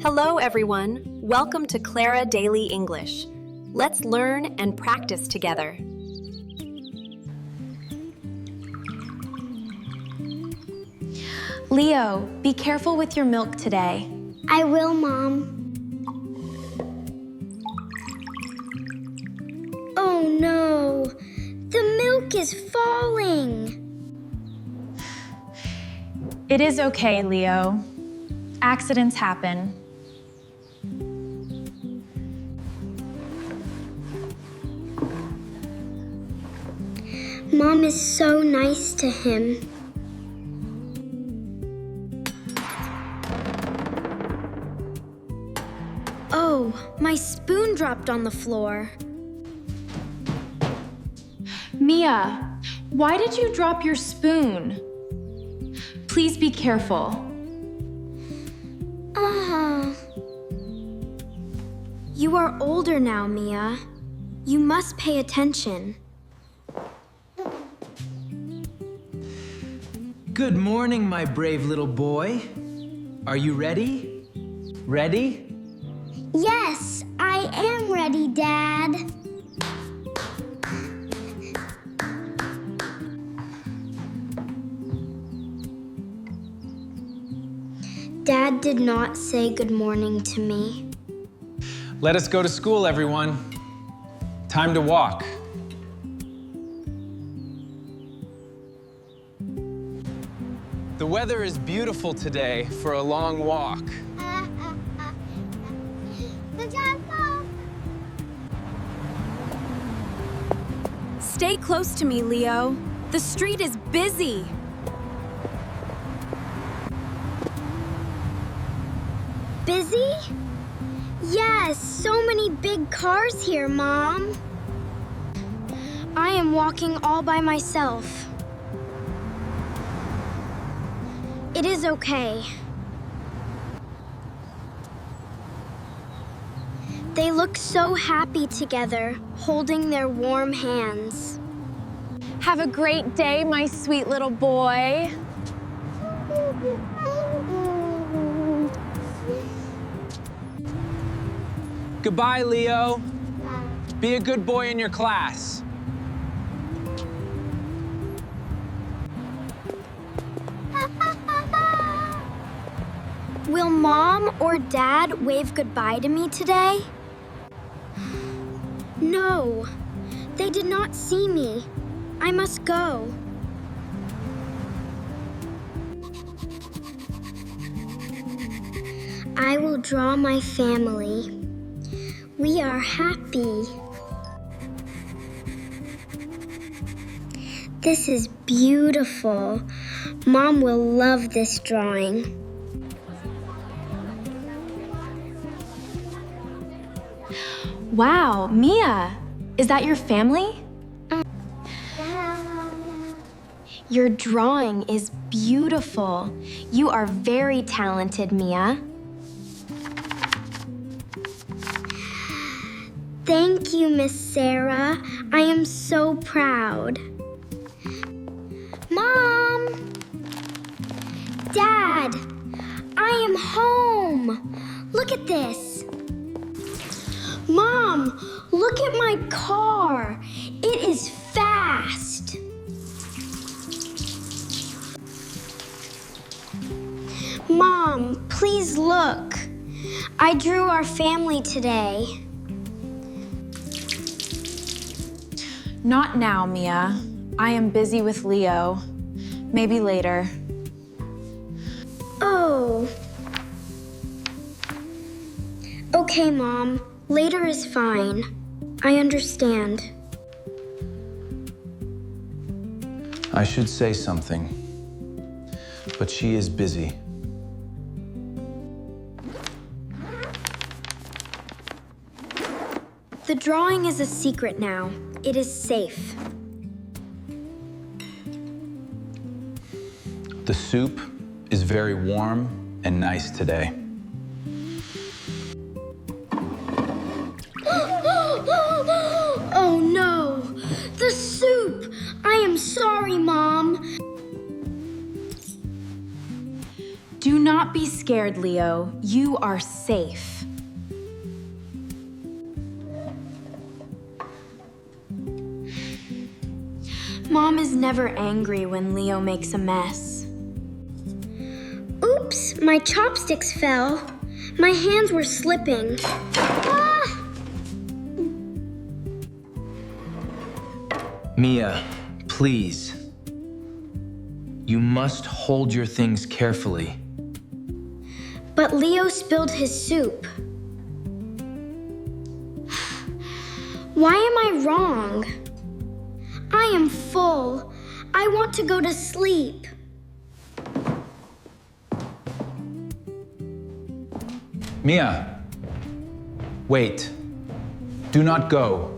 Hello, everyone. Welcome to Clara Daily English. Let's learn and practice together. Leo, be careful with your milk today. I will, Mom. Oh no, the milk is falling. It is okay, Leo. Accidents happen. Mom is so nice to him. Oh, my spoon dropped on the floor. Mia, why did you drop your spoon? Please be careful. You are older now, Mia. You must pay attention. Good morning, my brave little boy. Are you ready? Ready? Yes, I am ready, Dad. Dad did not say good morning to me. Let us go to school, everyone. Time to walk. The weather is beautiful today for a long walk. Stay close to me, Leo. The street is busy. Busy? Yes, so many big cars here, Mom. I am walking all by myself. It is okay. They look so happy together, holding their warm hands. Have a great day, my sweet little boy. Goodbye, Leo. Be a good boy in your class. Will Mom or Dad wave goodbye to me today? No, they did not see me. I must go. I will draw my family. We are happy. This is beautiful. Mom will love this drawing. Wow, Mia, is that your family? Your drawing is beautiful. You are very talented, Mia. Thank you, Miss Sarah. I am so proud. Mom! Dad! I am home! Look at this! Mom, look at my car! It is fast! Mom, please look. I drew our family today. Not now, Mia. I am busy with Leo. Maybe later. Oh. Okay, Mom. Later is fine. I understand. I should say something, but she is busy. The drawing is a secret now. It is safe. The soup is very warm and nice today. Oh no! The soup! I am sorry, Mom. Do not not be scared, Leo. You are safe. Mom is never angry when Leo makes a mess. Oops, my chopsticks fell. My hands were slipping. Ah! Mia, please. You must hold your things carefully. But Leo spilled his soup. Why am I wrong? I am full. I want to go to sleep. Mia, wait. Do not go.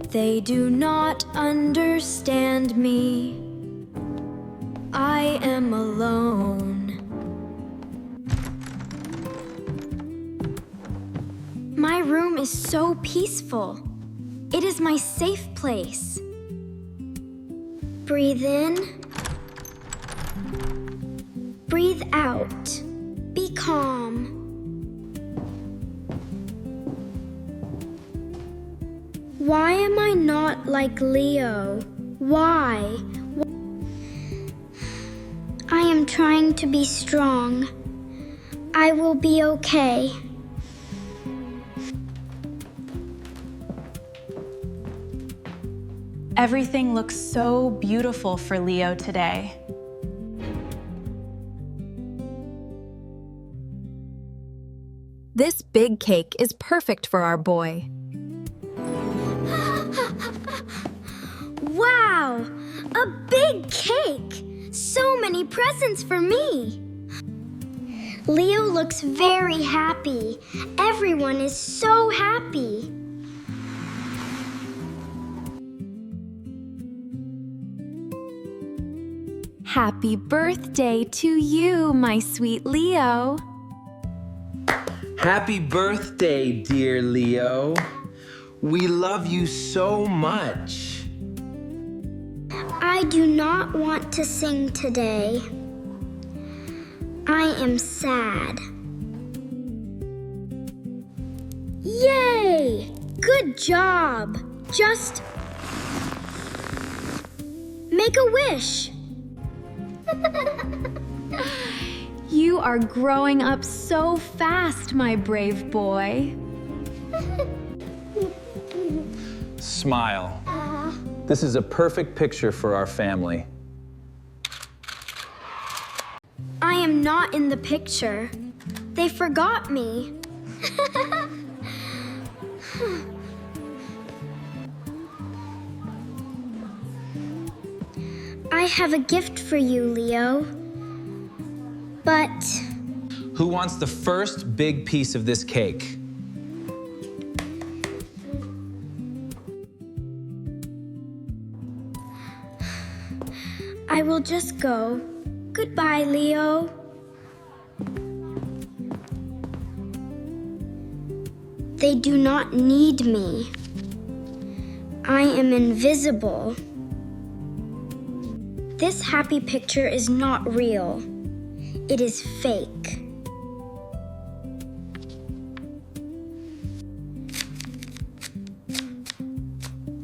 They do not understand me. I am alone. My room is so peaceful. It is my safe place. Breathe in. Breathe out. Be calm. Why am I not like Leo? Why? I am trying to be strong. I will be okay. Everything looks so beautiful for Leo today. This big cake is perfect for our boy. Wow! A big cake! So many presents for me! Leo looks very happy. Everyone is so happy. Happy birthday to you, my sweet Leo. Happy birthday, dear Leo. We love you so much. I do not want to sing today. I am sad. Yay! Good job! Just make a wish. You are growing up so fast, my brave boy. Smile. This is a perfect picture for our family. I am not in the picture. They forgot me. I have a gift for you, Leo. But Who wants the first big piece of this cake? I will just go. Goodbye, Leo. They do not need me. I am invisible. This happy picture is not real. It is fake.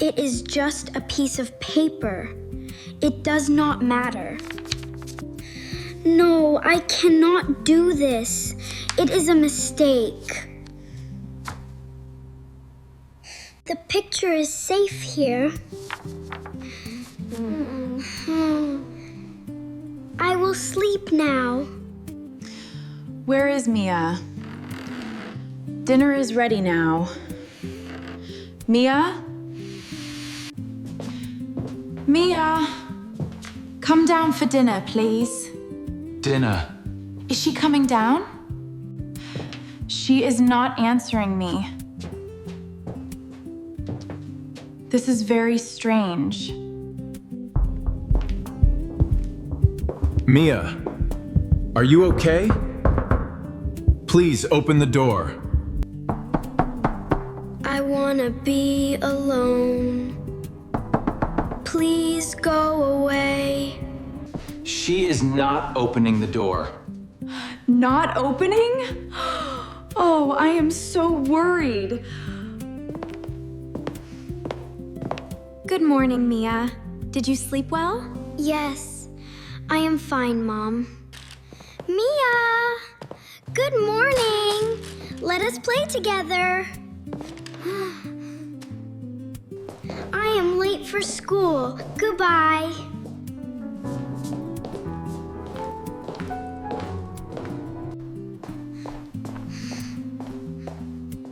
It is just a piece of paper. It does not matter. No, I cannot do this. It is a mistake. The picture is safe here. I will sleep now. Where is Mia? Dinner is ready now. Mia? Mia? Come down for dinner, please. Dinner. Is she coming down? She is not answering me. This is very strange. Mia, are you okay? Please open the door. I wanna be alone. Please go away. She is not opening the door. Not opening? Oh, I am so worried. Good morning, Mia. Did you sleep well? Yes, I am fine, Mom. Mia! Good morning! Let us play together. I am late for school. Goodbye.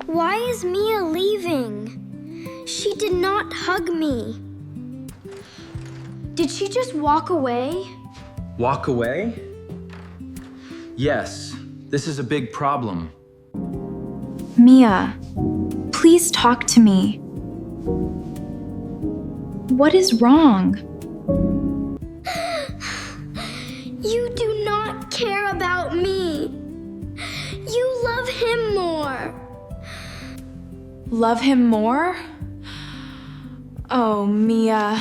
Why is Mia leaving? She did not hug me. Did she just walk away? Walk away? Yes, this is a big problem. Mia, please talk to me. What is wrong? You do not care about me. You love him more. Love him more? Oh, Mia.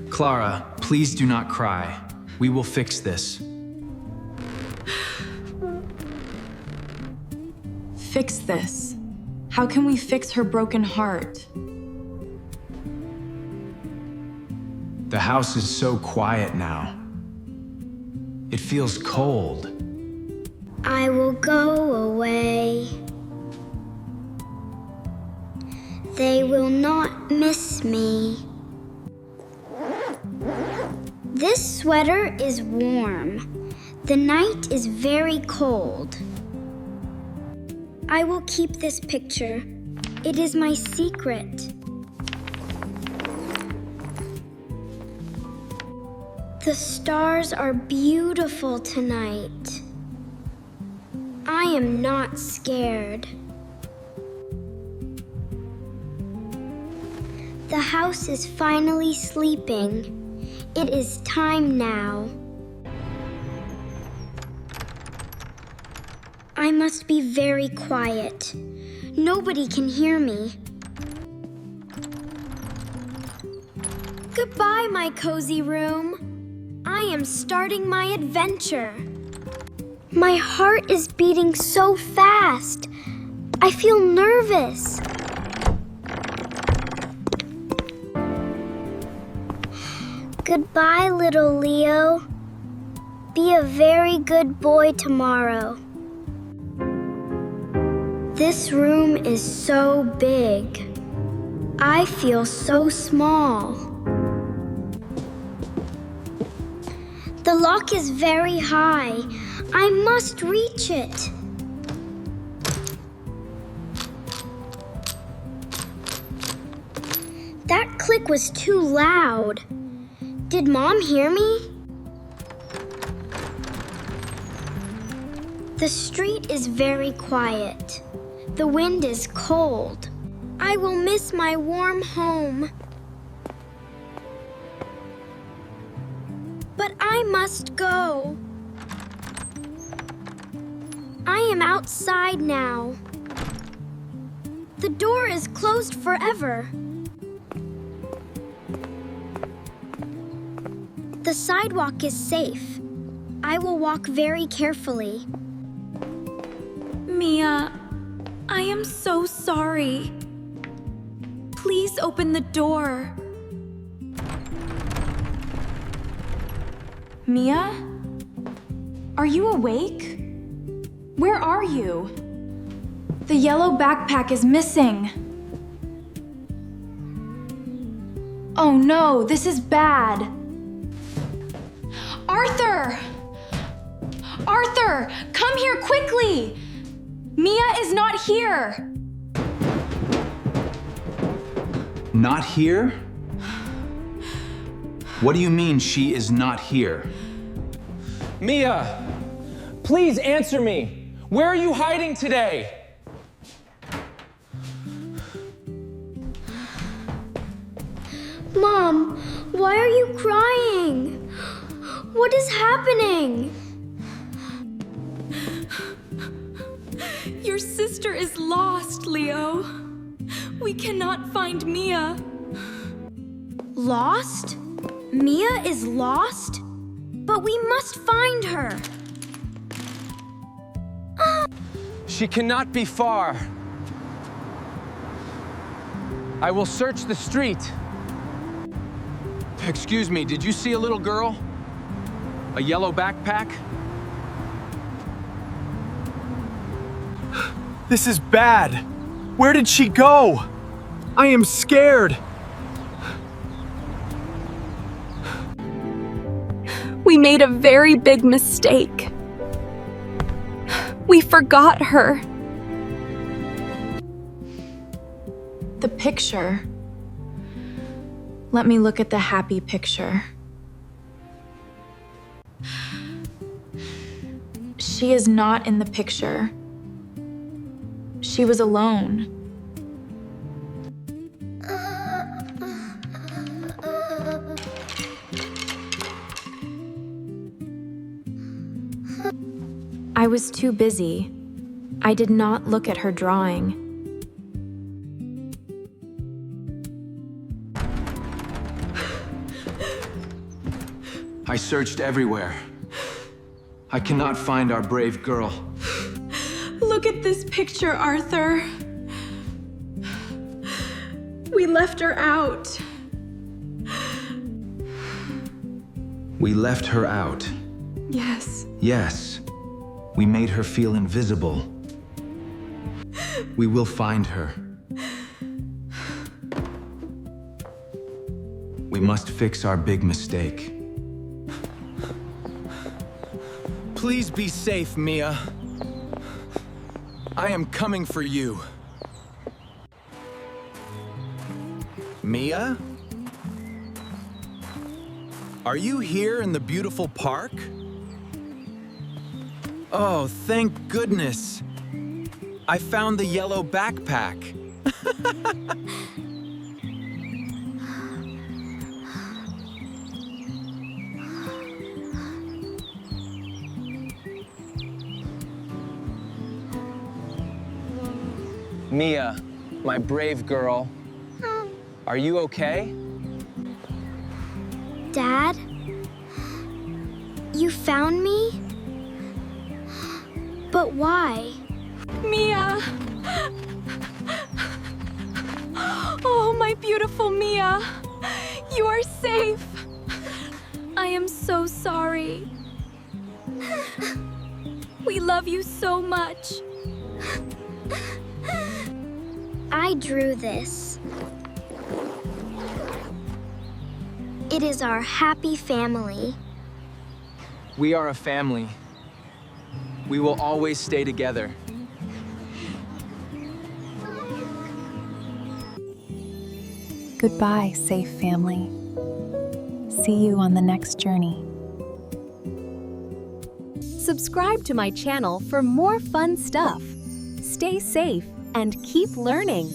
Clara, please do not cry. We will fix this. Fix this. How can we fix her broken heart? The house is so quiet now. It feels cold. I will go away. They will not miss me. This sweater is warm. The night is very cold. I will keep this picture. It is my secret. The stars are beautiful tonight. I am not scared. The house is finally sleeping. It is time now. I must be very quiet. Nobody can hear me. Goodbye, my cozy room. I am starting my adventure. My heart is beating so fast. I feel nervous. Goodbye, little Leo. Be a very good boy tomorrow. This room is so big. I feel so small. The lock is very high. I must reach it. That click was too loud. Did Mom hear me? The street is very quiet. The wind is cold. I will miss my warm home. But I must go. I am outside now. The door is closed forever. The sidewalk is safe. I will walk very carefully. Mia, I am so sorry. Please open the door. Mia? Are you awake? Where are you? The yellow backpack is missing. Oh no, this is bad. Arthur! Arthur, come here quickly! Mia is not here! Not here? What do you mean she is not here? Mia, please answer me. Where are you hiding today? Mom, why are you crying? What is happening? Your sister is lost, Leo. We cannot find Mia. Lost? Mia is lost? But we must find her. She cannot be far. I will search the street. Excuse me, did you see a little girl? A yellow backpack? This is bad. Where did she go? I am scared. We made a very big mistake. We forgot her. The picture. Let me look at the happy picture. She is not in the picture. She was alone. I was too busy. I did not look at her drawing. I searched everywhere. I cannot find our brave girl. Look at this picture, Arthur. We left her out. We left her out. Yes. Yes, we made her feel invisible. We will find her. We must fix our big mistake. Please be safe, Mia. I am coming for you. Mia? Are you here in the beautiful park? Oh, thank goodness. I found the yellow backpack. Mia, my brave girl. Are you okay? Dad? You found me? But why? Mia! Oh, my beautiful Mia! You are safe! I am so sorry. We love you so much. I drew this. It is our happy family. We are a family. We will always stay together. Goodbye, safe family. See you on the next journey. Subscribe to my channel for more fun stuff. Stay safe and keep learning.